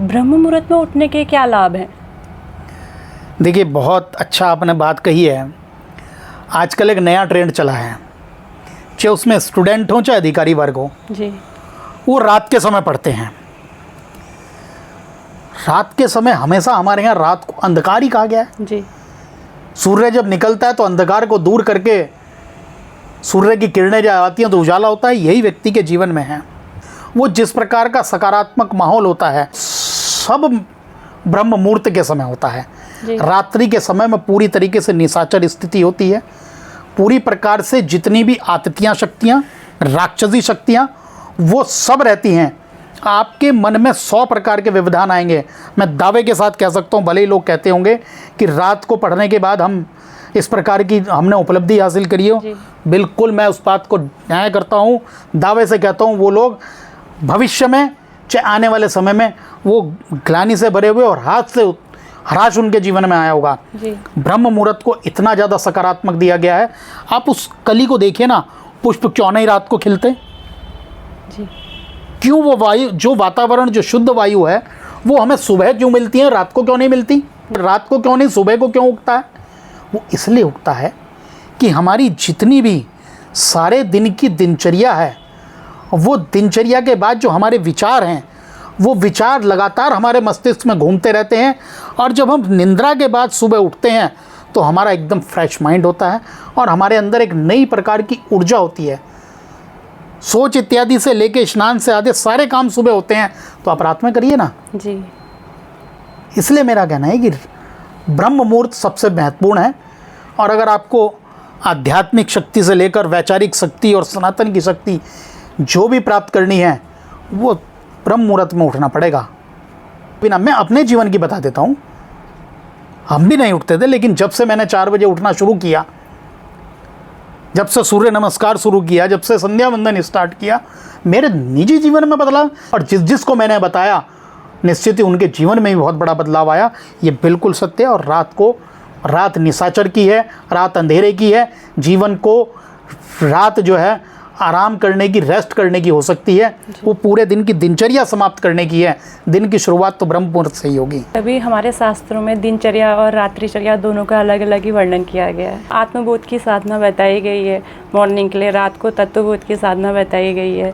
ब्रह्म मुहूर्त में उठने के क्या लाभ हैं? देखिए, बहुत अच्छा आपने बात कही है। आजकल एक नया ट्रेंड चला है, चाहे उसमें स्टूडेंट हो चाहे अधिकारी वर्ग हो जी। वो रात के समय पढ़ते हैं। रात के समय हमेशा हमारे यहाँ रात को अंधकार ही कहा गया है जी। सूर्य जब निकलता है तो अंधकार को दूर करके सूर्य की किरणें जब आती हैं तो उजाला होता है। यही व्यक्ति के जीवन में है। वो जिस प्रकार का सकारात्मक माहौल होता है सब ब्रह्म मुहूर्त के समय होता है। रात्रि के समय में पूरी तरीके से निशाचर स्थिति होती है। पूरी प्रकार से जितनी भी आततियाँ शक्तियाँ, राक्षसी शक्तियाँ, वो सब रहती हैं। आपके मन में 100 प्रकार के व्यवधान आएंगे। मैं दावे के साथ कह सकता हूँ, भले ही लोग कहते होंगे कि रात को पढ़ने के बाद हम इस प्रकार की हमने उपलब्धि हासिल करी हो, बिल्कुल मैं उस बात को न्याय करता हूँ। दावे से कहता हूँ वो लोग भविष्य में चाहे आने वाले समय में वो ग्लानि से भरे हुए और हाथ से हराश उनके जीवन में आया होगा। ब्रह्म मुहूर्त को इतना ज़्यादा सकारात्मक दिया गया है। आप उस कली को देखिए ना, पुष्प क्यों नहीं रात को खिलते? क्यों वो वायु, जो वातावरण, जो शुद्ध वायु है वो हमें सुबह क्यों मिलती है, रात को क्यों नहीं मिलती? रात को क्यों नहीं, सुबह को क्यों उगता है? वो इसलिए उगता है कि हमारी जितनी भी सारे दिन की दिनचर्या है, वो दिनचर्या के बाद जो हमारे विचार हैं वो विचार लगातार हमारे मस्तिष्क में घूमते रहते हैं। और जब हम निद्रा के बाद सुबह उठते हैं तो हमारा एकदम फ्रेश माइंड होता है और हमारे अंदर एक नई प्रकार की ऊर्जा होती है। सोच इत्यादि से लेके स्नान से आधे सारे काम सुबह होते हैं, तो आप रात में करिए ना जी। इसलिए मेरा कहना है कि ब्रह्म मुहूर्त सबसे महत्वपूर्ण है। और अगर आपको आध्यात्मिक शक्ति से लेकर वैचारिक शक्ति और सनातन की शक्ति जो भी प्राप्त करनी है वो ब्रह्म मुहूर्त में उठना पड़ेगा। बिना मैं अपने जीवन की बता देता हूँ, हम भी नहीं उठते थे, लेकिन जब से मैंने 4 बजे उठना शुरू किया, जब से सूर्य नमस्कार शुरू किया, जब से संध्या वंदन स्टार्ट किया, मेरे निजी जीवन में बदलाव, और जिसको मैंने बताया निश्चित ही उनके जीवन में भी बहुत बड़ा बदलाव आया। ये बिल्कुल सत्य है। और रात निशाचर की है, रात अंधेरे की है। जीवन को रात जो है आराम करने की, रेस्ट करने की हो सकती है, वो पूरे दिन की दिनचर्या समाप्त करने की है। दिन की शुरुआत तो ब्रह्म मुहूर्त से ही होगी। अभी हमारे शास्त्रों में दिनचर्या और रात्रिचर्या दोनों का अलग अलग ही वर्णन किया गया है। आत्मबोध की साधना बताई गई है मॉर्निंग के लिए, रात को तत्वबोध की साधना बताई गई है।